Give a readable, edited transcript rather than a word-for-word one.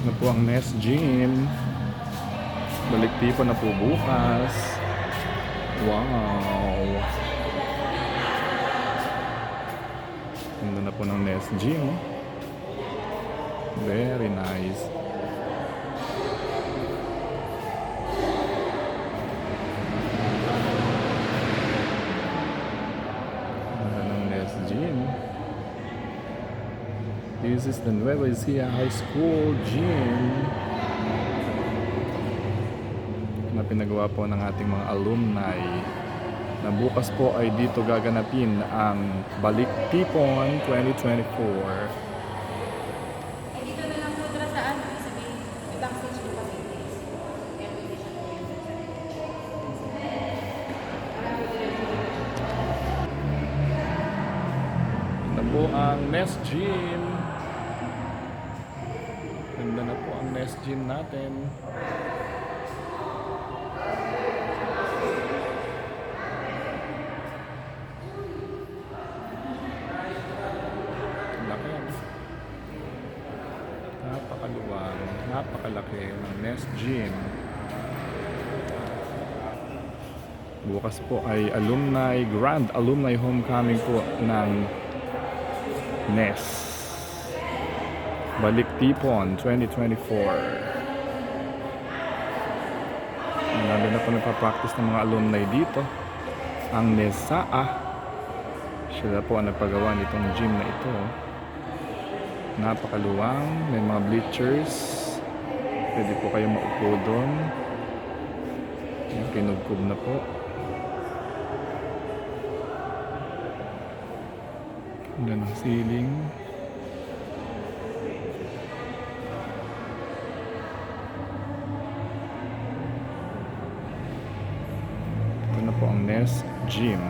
Na po ang Nest Gym. Baliktipo na po bukas. Wow! Ganda na po ng Nest Gym. Very nice. Ganda ng Nest Gym. This is the Nueva Ecija High School Gym na pinagawa po ng ating mga alumni na bukas po ay dito gaganapin ang Baliktipan 2024. Dito na lang po sa ano, sabihin, backstage po kasi. Ito po ang Nest Gym. Ganda na po ang Nest Gym natin. Laki yan. Napakaluwang, napakalaki ng Nest Gym. Bukas po ay Grand Alumni Homecoming po ng NES Baliktipan 2024. Marami na po nagpa-practice ng mga alumni dito. Ang NESAA, sila po ang nagpagawa nitong gym na ito. Napakaluwang, may mga bleachers. Pwede po kayo maupo doon. Kinugkob na po. Ganda ng ceiling. Ito na po ang Nest Gym.